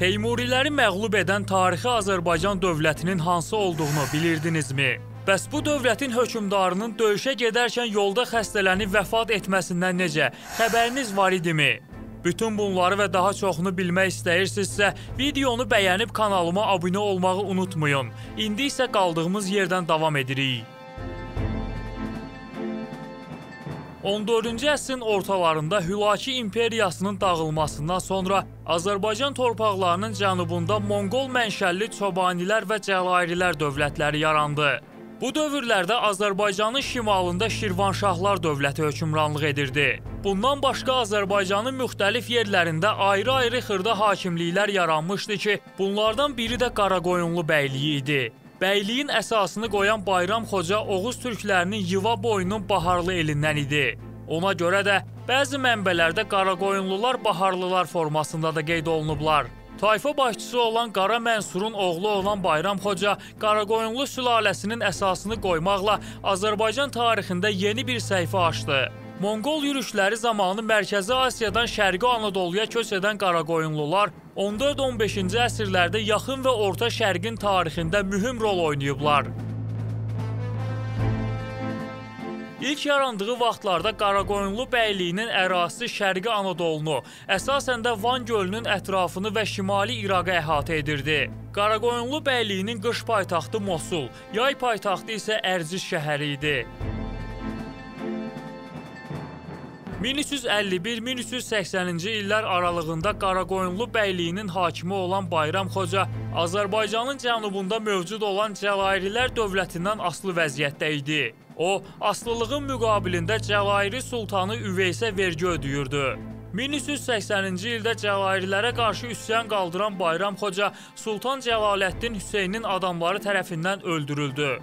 Teymuriləri məğlub edən tarixi Azərbaycan dövlətinin hansı olduğunu bilirdinizmi? Bəs bu dövlətin hökmdarının döyüşə gedərkən yolda xəstələnib vəfat etməsindən necə xəbəriniz var idimi? Bütün bunları və daha çoxunu bilmək istəyirsinizsə, videonu bəyənib kanalıma abunə olmağı unutmayın. İndi isə qaldığımız yerdən davam edirik. 14-cü əsrin ortalarında Hülaki imperiyasının dağılmasından sonra Azərbaycan torpaqlarının cənubunda Monqol mənşəlli Çobanilər və Cəlairilər dövlətləri yarandı. Bu dövrlərdə Azərbaycanın şimalında Şirvanşahlar dövləti hökmranlıq edirdi. Bundan başqa Azərbaycanın müxtəlif yerlərində ayrı-ayrı xırda hakimliklər yaranmışdı ki, bunlardan biri də Qaraqoyunlu bəyliyi idi. Bəyliyin əsasını qoyan Bayram Xoca Oğuz türklərinin Yiva boyunun Baharlı elindən idi. Ona görə də bəzi mənbələrdə Qaraqoyunlular Baharlılar formasında da qeyd olunublar. Tayfa başçısı olan Qara Mənsurun oğlu olan Bayram Xoca Qaraqoyunlu sülaləsinin əsasını qoymaqla Azərbaycan tarixində yeni bir səhifə açdı. Monqol yürüşləri zamanı Mərkəzi Asiyadan Şərqi Anadoluya köç edən Qaraqoyunlular 14-15-ci əsrlərdə yaxın və orta şərqin tarixində mühüm rol oynayıblar. İlk yarandığı vaxtlarda Qaraqoyunlu bəyliyinin ərazisi Şərqi Anadolunu, əsasən də Van gölünün ətrafını və şimali İraqı əhatə edirdi. Qaraqoyunlu bəyliyinin qış paytaxtı Mosul, yay paytaxtı isə Ərciş şəhəri idi. 1351-1380-ci illər aralığında Qaraqoyunlu bəyliyinin hakimi olan Bayram Xoca Azərbaycanın cənubunda mövcud olan Cəlairilər dövlətindən asılı vəziyyətdə idi. O, aslılığın müqabilində Cəlairi Sultanı Üveysə vergi ödəyirdi. 1380-ci ildə Cəlairilərə qarşı üsyan qaldıran Bayram Xoca Sultan Cəlaləddin Hüseynin adamları tərəfindən öldürüldü.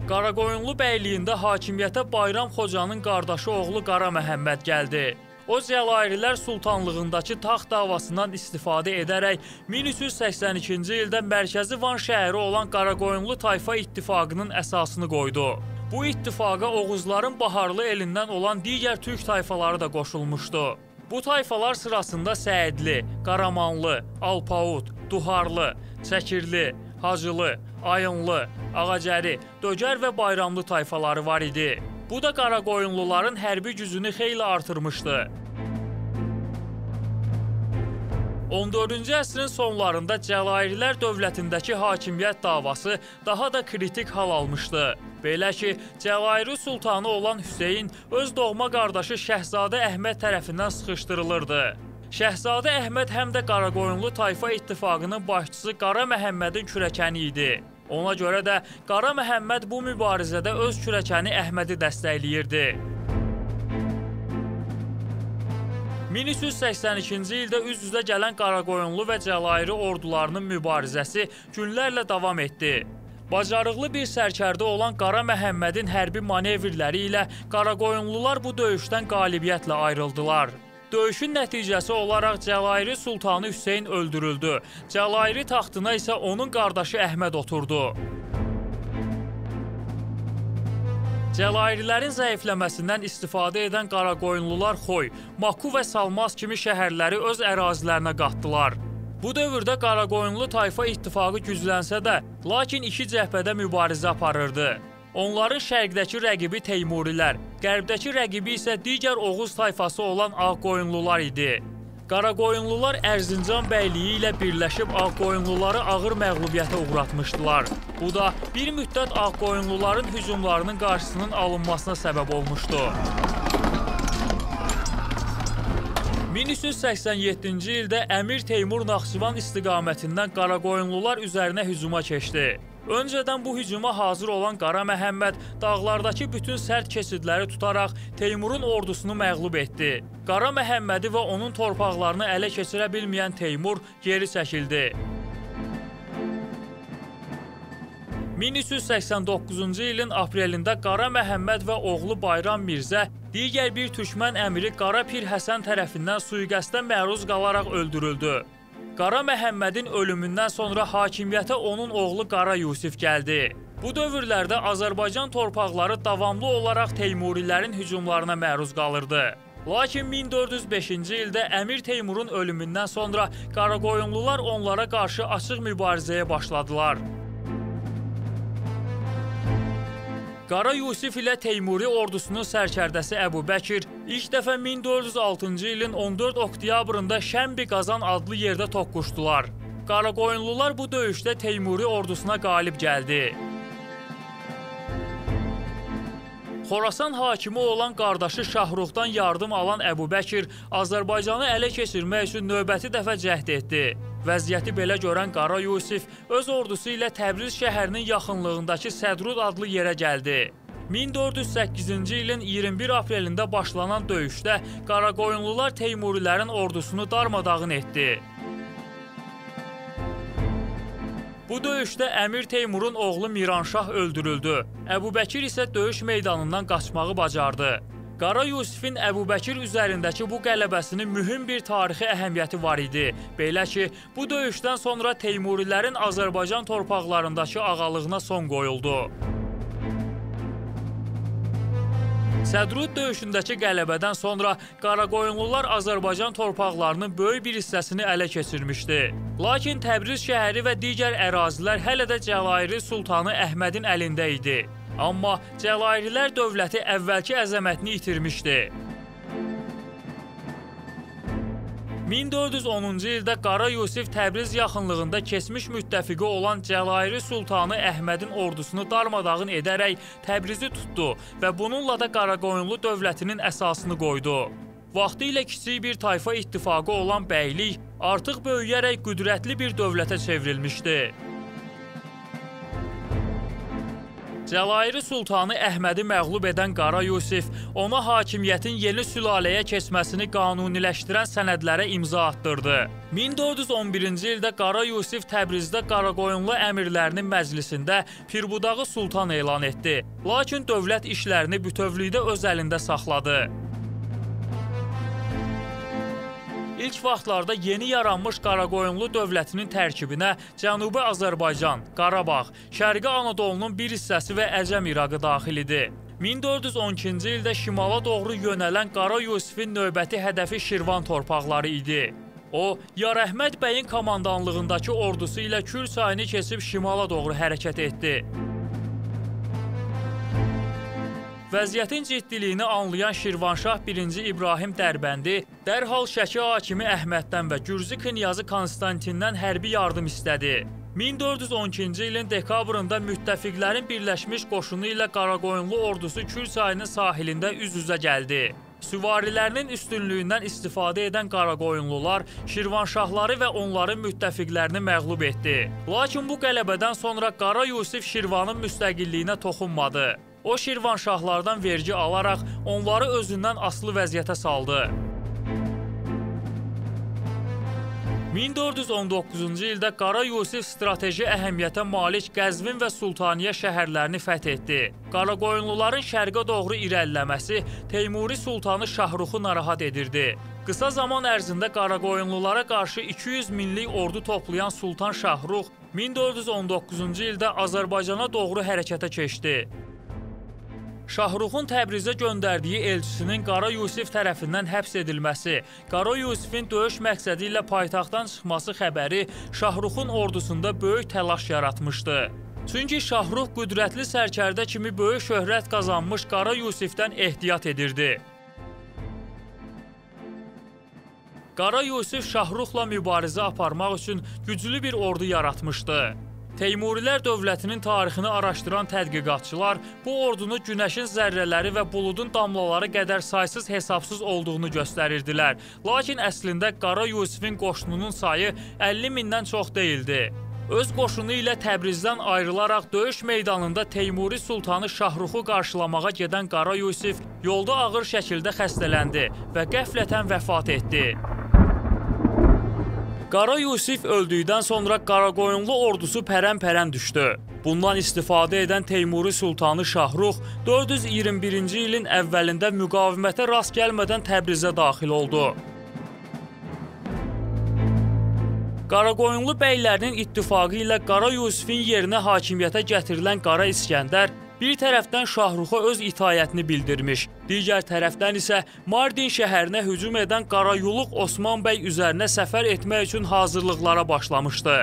Qaraqoyunlu bəyliyində hakimiyyətə Bayram Xocanın qardaşı oğlu Qara Məhəmməd gəldi. O, Cəlairilər sultanlığındakı taxt davasından istifadə edərək 1382-ci ildə mərkəzi Van şəhəri olan Qaraqoyunlu tayfa ittifaqının əsasını qoydu. Bu ittifaqa Oğuzların Baharlı elindən olan digər türk tayfaları da qoşulmuşdu. Bu tayfalar sırasında Səidli, Qaramanlı, Alpaud, Duharlı, Çəkirli, Hacılı, Ayınlı, Ağacəri, Dögər və Bayramlı tayfaları var idi. Bu da Qaraqoyunluların hərbi gücünü xeyli artırmışdı. 14-cü əsrin sonlarında Cəlairilər dövlətindəki hakimiyyət davası daha da kritik hal almışdı. Belə ki, Cəlairi sultanı olan Hüseyin öz doğma qardaşı Şəhzadə Əhməd tərəfindən sıxışdırılırdı. Şəhzadə Əhməd həm də Qaraqoyunlu tayfa ittifaqının başçısı Qara Məhəmmədin kürəkəni idi. Ona görə də Qara Məhəmməd bu mübarizədə öz kürəkəni Əhmədi dəstəkləyirdi. 1382-ci ildə üz-üzə gələn Qaraqoyunlu və Cəlairi ordularının mübarizəsi günlərlə davam etdi. Bacarıqlı bir sərkərdə olan Qara Məhəmmədin hərbi manevrləri ilə Qaraqoyunlular bu döyüşdən qalibiyyətlə ayrıldılar. Döyüşün nəticəsi olaraq Cəlairi Sultanı Hüseyin öldürüldü. Cəlairi taxtına isə onun qardaşı Əhməd oturdu. Cəlairilərin zəifləməsindən istifadə edən Qaraqoyunlular Xoy, Maku və Salmaz kimi şəhərləri öz ərazilərinə qatdılar. Bu dövrdə Qaraqoyunlu tayfa ittifaqı güclənsə də, lakin iki cəhbədə mübarizə aparırdı. Onların şərqdəki rəqibi Teymurilər, qərbdəki rəqibi isə digər Oğuz tayfası olan Ağqoyunlular idi. Qaraqoyunlular Ərzincan bəyliyi ilə birləşib Ağqoyunluları ağır məğlubiyyətə uğratmışdılar. Bu da bir müddət Ağqoyunluların hücumlarının qarşısının alınmasına səbəb olmuşdu. 1387-ci ildə Əmir Teymur Naxçıvan istiqamətindən Qaraqoyunlular üzərinə hücuma keçdi. Öncədən bu hücuma hazır olan Qara Məhəmməd dağlardakı bütün sərt keçidləri tutaraq Teymurun ordusunu məğlub etdi. Qara Məhəmmədi və onun torpaqlarını ələ keçirə bilməyən Teymur geri çəkildi. 1389-cu ilin aprelində Qara Məhəmməd və oğlu Bayram Mirzə digər bir türkmən əmiri Qara Pir Həsən tərəfindən sui-qəsdə məruz qalaraq öldürüldü. Qara Məhəmmədin ölümündən sonra hakimiyyətə onun oğlu Qara Yusif gəldi. Bu dövrlərdə Azərbaycan torpaqları davamlı olaraq Teymurilərin hücumlarına məruz qalırdı. Lakin 1405-ci ildə Əmir Teymurun ölümündən sonra Qaraqoyunlular onlara qarşı açıq mübarizəyə başladılar. Qara Yusif ilə Teymuri ordusunun sərkərdəsi Əbu Bəkir ilk dəfə 1406-cı ilin 14 oktyabrında Şəmbi Qazan adlı yerdə toqquşdular. Qaraqoyunlular bu döyüşdə Teymuri ordusuna qalib gəldi. Xorasan hakimi olan qardaşı Şahruxdan yardım alan Əbu Bəkir Azərbaycanı ələ keçirmək üçün növbəti dəfə cəhd etdi. Vəziyyəti belə görən Qara Yusif öz ordusu ilə Təbriz şəhərinin yaxınlığındakı Sədrud adlı yerə gəldi. 1408-ci ilin 21 aprelində başlanan döyüşdə Qaraqoyunlular Teymurilərin ordusunu darmadağın etdi. Bu döyüşdə Əmir Teymurun oğlu Miranşah öldürüldü. Əbu Bəkir isə döyüş meydanından qaçmağı bacardı. Qara Yusifin Əbu Bəkir üzərindəki bu qələbəsinin mühüm bir tarixi əhəmiyyəti var idi. Belə ki, bu döyüşdən sonra Teymurilərin Azərbaycan torpaqlarındakı ağalığına son qoyuldu. Sədrud döyüşündəki qələbədən sonra Qaraqoyunlular Azərbaycan torpaqlarının böyük bir hissəsini ələ keçirmişdi. Lakin Təbriz şəhəri və digər ərazilər hələ də Cəlairi Sultanı Əhmədin əlində idi. Amma Cəlairilər dövləti əvvəlki əzəmətini itirmişdi. 1410-cu ildə Qara Yusif Təbriz yaxınlığında keçmiş müttəfiqi olan Cəlairi Sultanı Əhmədin ordusunu darmadağın edərək Təbrizi tutdu və bununla da Qaraqoyunlu dövlətinin əsasını qoydu. Vaxtilə kiçik bir tayfa ittifaqı olan bəylik artıq böyüyərək qüdrətli bir dövlətə çevrilmişdi. Cəlairi Sultanı Əhmədi məğlub edən Qara Yusif ona hakimiyyətin yeni sülaləyə keçməsini qanuniləşdirən sənədlərə imza attırdı. 1411-ci ildə Qara Yusif Təbrizdə Qaraqoyunlu əmirlərinin məclisində Pirbudağı Sultan elan etdi. Lakin dövlət işlərini bütövlükdə öz əlində saxladı. İlk vaxtlarda yeni yaranmış Qaraqoyunlu dövlətinin tərkibinə Cənubi Azərbaycan, Qarabağ, Şərqi Anadolunun bir hissəsi və Əcəm İraqı daxil idi. 1412-ci ildə şimala doğru yönələn Qara Yusifin növbəti hədəfi Şirvan torpaqları idi. O, Yar Əhməd bəyin komandanlığındakı ordusu ilə Kür çayını keçib şimala doğru hərəkət etdi. Vəziyyətin ciddiliyini anlayan Şirvanşah 1-ci İbrahim Dərbəndi dərhal Şəki hakimi Əhməddən və Gürcü knyazı Konstantindən hərbi yardım istədi. 1412-ci ilin dekabrında müttəfiqlərin birləşmiş qoşunu ilə Qaraqoyunlu ordusu Kür çayının sahilində üz-üzə gəldi. Süvarilərinin üstünlüyündən istifadə edən Qaraqoyunlular Şirvanşahları və onların müttəfiqlərini məğlub etdi. Lakin bu qələbədən sonra Qara Yusif Şirvanın müstəqilliyinə toxunmadı. O, Şirvanşahlardan vergi alaraq onları özündən asılı vəziyyətə saldı. 1419-cu ildə Qara Yusif strateji əhəmiyyətə malik Qəzvin və Sultaniyə şəhərlərini fəth etdi. Qaraqoyunluların şərqə doğru irəliləməsi Teymuri Sultanı Şahruxu narahat edirdi. Qısa zaman ərzində Qaraqoyunlulara qarşı 200 minlik ordu toplayan Sultan Şahrux 1419-cu ildə Azərbaycana doğru hərəkətə keçdi. Şahruxun Təbrizə göndərdiyi elçisinin Qara Yusif tərəfindən həbs edilməsi, Qara Yusifin döyüş məqsədi ilə paytaxtdan çıxması xəbəri Şahruxun ordusunda böyük təlaş yaratmışdı. Çünki Şahrux qüdrətli sərkərdə kimi böyük şöhrət qazanmış Qara Yusifdən ehtiyat edirdi. Qara Yusif Şahruxla mübarizə aparmaq üçün güclü bir ordu yaratmışdı. Teymurilər dövlətinin tarixini araşdıran tədqiqatçılar bu ordunu günəşin zərrələri və buludun damlaları qədər saysız hesabsız olduğunu göstərirdilər. Lakin əslində Qara Yusifin qoşununun sayı 50 mindən çox deyildi. Öz qoşunu ilə Təbrizdən ayrılaraq döyüş meydanında Teymuri Sultanı Şahruxu qarşılamağa gedən Qara Yusif yolda ağır şəkildə xəstələndi və qəflətən vəfat etdi. Qara Yusif öldükdən sonra Qaraqoyunlu ordusu pərən-pərən düşdü. Bundan istifadə edən Teymuri Sultanı Şahrux 421-ci ilin əvvəlində müqavimətə rast gəlmədən Təbrizə daxil oldu. Qaraqoyunlu bəylərinin ittifaqı ilə Qara Yusifin yerinə hakimiyyətə gətirilən Qara İskəndər bir tərəfdən Şahruxa öz itayətini bildirmiş, digər tərəfdən isə Mardin şəhərinə hücum edən Qarayuluq Osman bəy üzərinə səfər etmək üçün hazırlıqlara başlamışdı.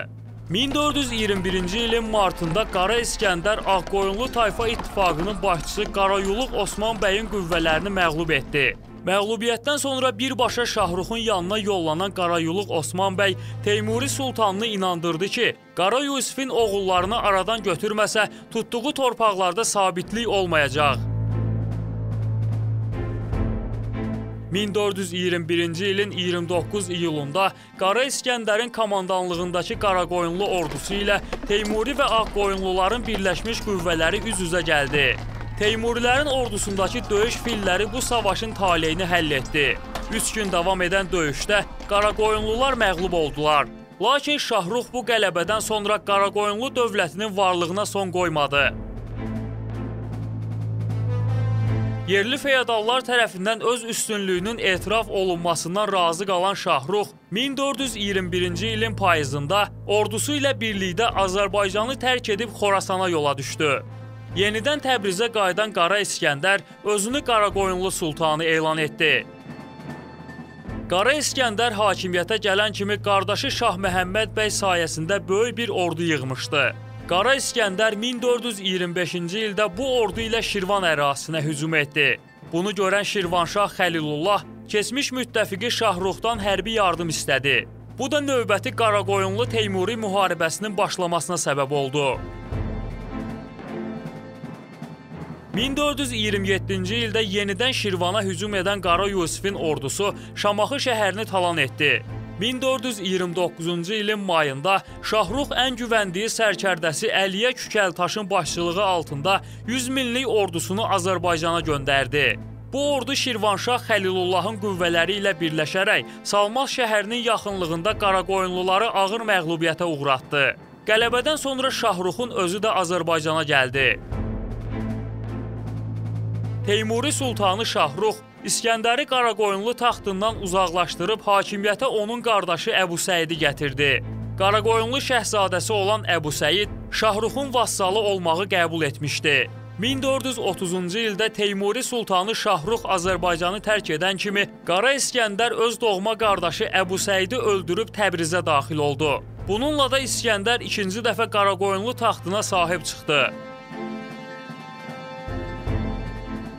1421-ci ilin martında Qara İskəndər Ağqoyunlu tayfa ittifaqının başçısı Qarayuluq Osman bəyin qüvvələrini məğlub etdi. Məğlubiyyətdən sonra birbaşa Şahruxun yanına yollanan Qarayuluq Osman bəy Teymuri Sultanını inandırdı ki, Qara Yusifin oğullarını aradan götürməsə tutduğu torpaqlarda sabitlik olmayacaq. 1421-ci ilin 29 iyulunda Qara İskəndərin komandanlığındakı Qaraqoyunlu ordusu ilə Teymuri və Ağqoyunluların birləşmiş qüvvələri üz-üzə gəldi. Teymurilərin ordusundakı döyüş filləri bu savaşın taleyini həll etdi. 3 gün davam edən döyüşdə Qaraqoyunlular məğlub oldular. Lakin Şahrux bu qələbədən sonra Qaraqoyunlu dövlətinin varlığına son qoymadı. Yerli feodallar tərəfindən öz üstünlüyünün etiraf olunmasından razı qalan Şahrux 1421-ci ilin payızında ordusu ilə birlikdə Azərbaycanı tərk edib Xorasana yola düşdü. Yenidən Təbrizə qayıdan Qara İskəndər özünü Qaraqoyunlu sultanı elan etdi. Qara İskəndər hakimiyyətə gələn kimi qardaşı Şah Məhəmməd bəy sayəsində böyük bir ordu yığmışdı. Qara İskəndər 1425-ci ildə bu ordu ilə Şirvan ərazisinə hücum etdi. Bunu görən Şirvanşah Xəlilullah keçmiş müttəfiqi Şahruxdan hərbi yardım istədi. Bu da növbəti Qaraqoyunlu Teymuri müharibəsinin başlamasına səbəb oldu. 1427-ci ildə yenidən Şirvana hücum edən Qara Yusifin ordusu Şamaxı şəhərini talan etdi. 1429-cu ilin mayında Şahrux ən güvəndiyi sərkərdəsi Əliyə Kükəltaşın başçılığı altında 100 minlik ordusunu Azərbaycana göndərdi. Bu ordu Şirvanşah Xəlilullahın qüvvələri ilə birləşərək Salmas şəhərinin yaxınlığında Qaraqoyunluları ağır məğlubiyyətə uğratdı. Qələbədən sonra Şahruxun özü də Azərbaycana gəldi. Teymuri Sultanı Şahrux İskəndəri Qaraqoyunlu taxtından uzaqlaşdırıb hakimiyyətə onun qardaşı Əbu Səidi gətirdi. Qaraqoyunlu şəhzadəsi olan Əbu Səid Şahruxun vassalı olmağı qəbul etmişdi. 1430-cu ildə Teymuri Sultanı Şahrux Azərbaycanı tərk edən kimi Qara İskəndər öz doğma qardaşı Əbu Səidi öldürüb Təbrizə daxil oldu. Bununla da İskəndər ikinci dəfə Qaraqoyunlu taxtına sahib çıxdı.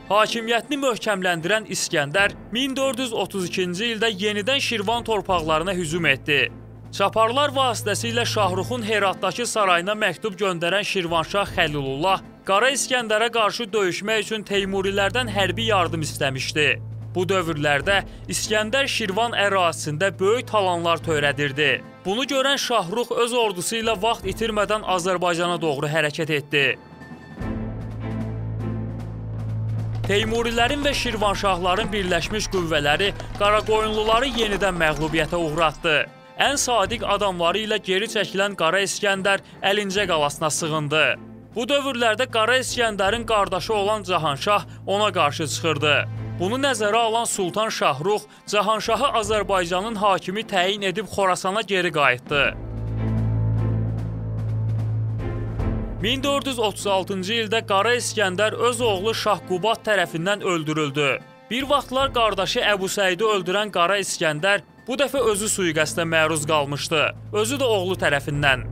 Hakimiyyətini möhkəmləndirən İskəndər 1432-ci ildə yenidən Şirvan torpaqlarına hücum etdi. Çaparlar vasitəsilə Şahruxun Heratdakı sarayına məktub göndərən Şirvanşah Xəlilullah Qara İskəndərə qarşı döyüşmək üçün Teymurilərdən hərbi yardım istəmişdi. Bu dövrlərdə İskəndər Şirvan ərazisində böyük talanlar törədirdi. Bunu görən Şahrux öz ordusu ilə vaxt itirmədən Azərbaycana doğru hərəkət etdi. Teymurilərin və Şirvanşahların birləşmiş qüvvələri Qaraqoyunluları yenidən məğlubiyyətə uğratdı. Ən sadiq adamları ilə geri çəkilən Qara İskəndər Əlincə qalasına sığındı. Bu dövrlərdə Qara İskəndərin qardaşı olan Cahanşah ona qarşı çıxırdı. Bunu nəzərə alan Sultan Şahrux Cahanşahı Azərbaycanın hakimi təyin edib Xorasana geri qayıtdı. 1436-cı ildə Qara İskəndər öz oğlu Şahqubat tərəfindən öldürüldü. Bir vaxtlar qardaşı Əbu Səidi öldürən Qara İskəndər bu dəfə özü sui-qəsdə məruz qalmışdı, özü də oğlu tərəfindən.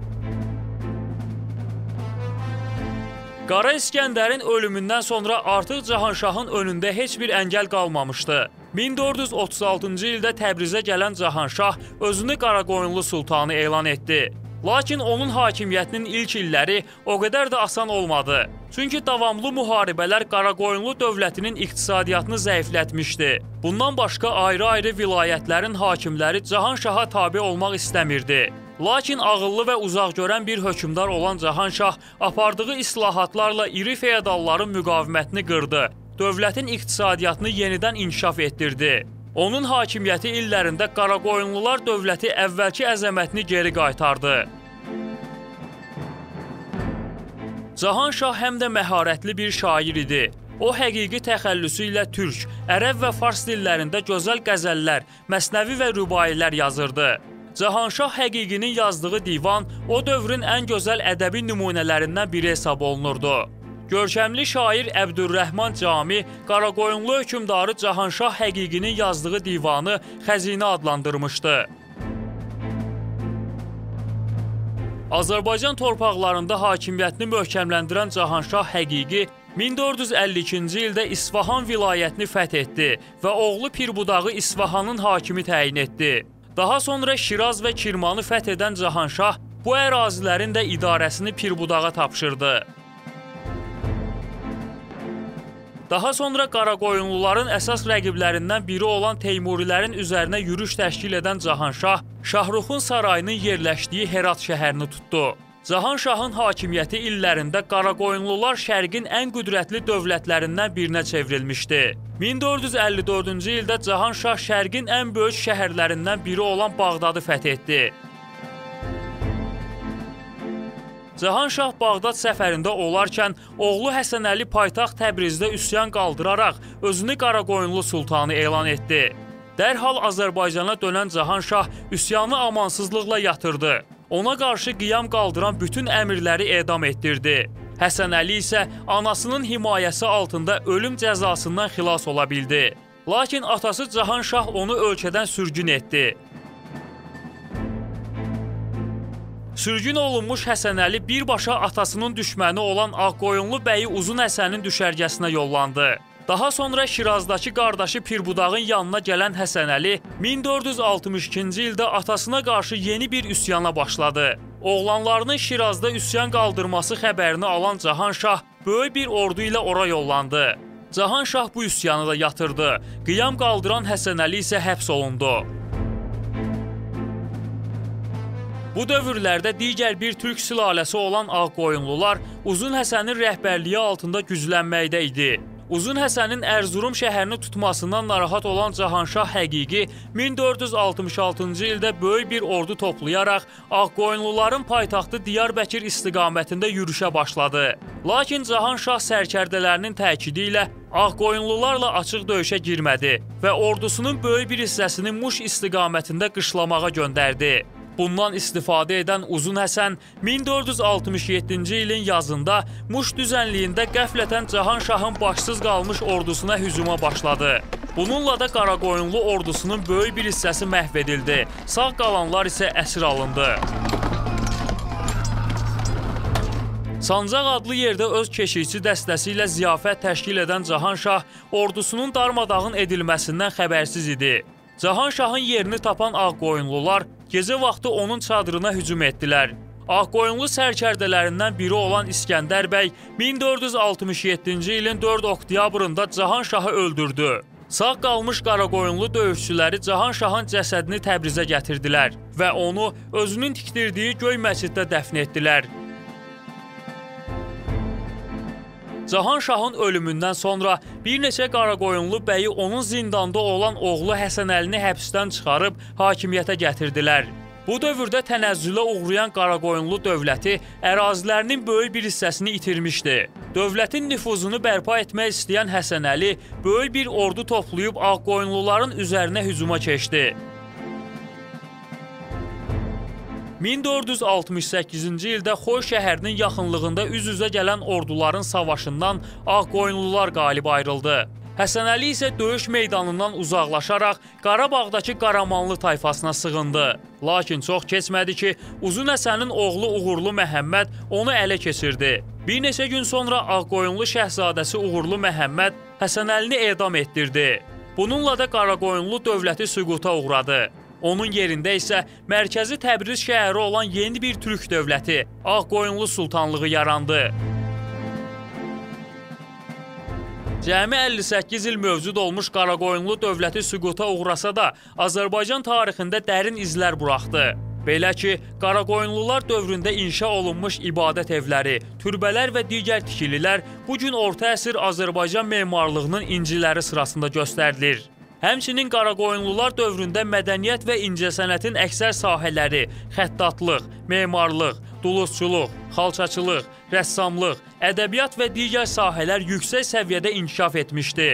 Qara İskəndərin ölümündən sonra artıq Cahanşahın önündə heç bir əngəl qalmamışdı. 1436-cı ildə Təbrizə gələn Cahanşah özünü Qaraqoyunlu sultanı elan etdi. Lakin onun hakimiyyətinin ilk illəri o qədər də asan olmadı. Çünki davamlı müharibələr Qaraqoyunlu dövlətinin iqtisadiyyatını zəiflətmişdi. Bundan başqa ayrı-ayrı vilayətlərin hakimləri Cahanşaha tabe olmaq istəmirdi. Lakin ağıllı və uzaqgörən bir hökmdar olan Cahanşah apardığı islahatlarla iri feodalların müqavimətini qırdı. Dövlətin iqtisadiyyatını yenidən inkişaf etdirdi. Onun hakimiyyəti illərində Qaraqoyunlular dövləti əvvəlki əzəmətini geri qaytardı. Cahanşah həm də məharətli bir şair idi. O həqiqi təxəllüsü ilə türk, ərəb və fars dillərində gözəl qəzəllər, məsnəvi və rübailər yazırdı. Cahanşah həqiqinin yazdığı divan o dövrün ən gözəl ədəbi nümunələrindən biri hesab olunurdu. Görkəmli şair Əbdürrəhman Cami Qaraqoyunlu hökmdarı Cahanşah Həqiqinin yazdığı divanı Xəzinə adlandırmışdı. Azərbaycan torpaqlarında hakimiyyətini möhkəmləndirən Cahanşah Həqiqi 1452-ci ildə İsfahan vilayətini fəth etdi və oğlu Pirbudağı İsfahanın hakimi təyin etdi. Daha sonra Şiraz və Kirmanı fəth edən Cahanşah bu ərazilərin də idarəsini Pirbudağa tapşırdı. Daha sonra Qaraqoyunluların əsas rəqiblərindən biri olan Teymurilərin üzərinə yürüş təşkil edən Cahanşah, Şahruxun sarayının yerləşdiyi Herat şəhərini tutdu. Cahanşahın hakimiyyəti illərində Qaraqoyunlular şərqin ən qüdrətli dövlətlərindən birinə çevrilmişdi. 1454-cü ildə Cahanşah şərqin ən böyük şəhərlərindən biri olan Bağdadı fəth etdi. Cahanşah Bağdad səfərində olarkən oğlu Həsənəli paytaxt Təbrizdə üsyan qaldıraraq özünü Qaraqoyunlu sultanı elan etdi. Dərhal Azərbaycana dönən Cahanşah üsyanı amansızlıqla yatırdı. Ona qarşı qiyam qaldıran bütün əmirləri edam etdirdi. Həsənəli isə anasının himayəsi altında ölüm cəzasından xilas ola bildi. Lakin atası Cahanşah onu ölkədən sürgün etdi. Sürgün olunmuş Həsənəli birbaşa atasının düşməni olan Ağqoyunlu bəyi Uzun Həsənin düşərgəsinə yollandı. Daha sonra Şirazdakı qardaşı Pirbudağın yanına gələn Həsənəli 1462-ci ildə atasına qarşı yeni bir üsyana başladı. Oğlanlarının Şirazda üsyan qaldırması xəbərini alan Cahanşah böyük bir ordu ilə ora yollandı. Cahanşah bu üsyanı da yatırdı. Qiyam qaldıran Həsənəli isə həbs olundu. Bu dövrlərdə digər bir türk sülaləsi olan Ağqoyunlular Uzun Həsənin rəhbərliyi altında güclənməkdə idi. Uzun Həsənin Ərzurum şəhərini tutmasından narahat olan Cahanşah Həqiqi 1466-cı ildə böyük bir ordu toplayaraq Ağqoyunluların paytaxtı Diyarbəkir istiqamətində yürüşə başladı. Lakin Cahanşah sərkərdələrinin təkidi ilə Ağqoyunlularla açıq döyüşə girmədi və ordusunun böyük bir hissəsini Muş istiqamətində qışlamağa göndərdi. Bundan istifadə edən Uzun Həsən 1467-ci ilin yazında Muş düzənliyində qəflətən Cahanşahın başsız qalmış ordusuna hücuma başladı. Bununla da Qaraqoyunlu ordusunun böyük bir hissəsi məhv edildi. Sağ qalanlar isə əsir alındı. Sancaq adlı yerdə öz keşikçi dəstəsi ilə ziyafət təşkil edən Cahanşah ordusunun darmadağın edilməsindən xəbərsiz idi. Cahanşahın yerini tapan Ağqoyunlular gecə vaxtı onun çadırına hücum etdilər. Ağqoyunlu sərkərdələrindən biri olan İskəndər bəy 1467-ci ilin 4 oktyabrında Cahanşahı öldürdü. Sağ qalmış Qaraqoyunlu döyüşçüləri Cahanşahın cəsədini Təbrizə gətirdilər və onu özünün tikdirdiyi Göy məsciddə dəfn etdilər. Cahanşahın ölümündən sonra bir neçə Qaraqoyunlu bəyi onun zindanda olan oğlu Həsənəlini həbsdən çıxarıb hakimiyyətə gətirdilər. Bu dövrdə tənəzzülə uğrayan Qaraqoyunlu dövləti ərazilərinin böyük bir hissəsini itirmişdi. Dövlətin nüfuzunu bərpa etmək istəyən Həsənəli böyük bir ordu toplayıb Ağqoyunluların üzərinə hücuma keçdi. 1468-ci ildə Xoy şəhərinin yaxınlığında üz-üzə gələn orduların savaşından Ağqoyunlular qalib ayrıldı. Həsənəli isə döyüş meydanından uzaqlaşaraq Qarabağdakı Qaramanlı tayfasına sığındı. Lakin çox keçmədi ki, Uzun Həsənin oğlu Uğurlu Məhəmməd onu ələ keçirdi. Bir neçə gün sonra Ağqoyunlu şəhzadəsi Uğurlu Məhəmməd Həsənəlini edam etdirdi. Bununla da Qaraqoyunlu dövləti süquta uğradı. Onun yerində isə mərkəzi Təbriz şəhəri olan yeni bir türk dövləti, Ağqoyunlu sultanlığı yarandı. Cəmi 58 il mövcud olmuş Qaraqoyunlu dövləti süquta uğrasa da Azərbaycan tarixində dərin izlər buraxdı. Belə ki, Qaraqoyunlular dövründə inşa olunmuş ibadət evləri, türbələr və digər tikililər bugün orta əsr Azərbaycan memarlığının inciləri sırasında göstərilir. Həmçinin Qaraqoyunlular dövründə mədəniyyət və incəsənətin əksər sahələri, xəttatlıq, memarlıq, duluzçuluq, xalçaçılıq, rəssamlıq, ədəbiyyat və digər sahələr yüksək səviyyədə inkişaf etmişdi.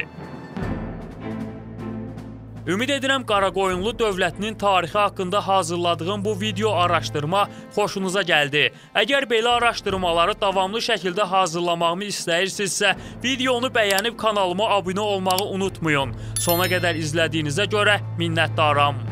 Ümid edirəm Qaraqoyunlu dövlətinin tarixi haqqında hazırladığım bu video araşdırma xoşunuza gəldi. Əgər belə araşdırmaları davamlı şəkildə hazırlamağımı istəyirsinizsə, videonu bəyənib kanalıma abunə olmağı unutmayın. Sona qədər izlədiyinizə görə minnətdaram.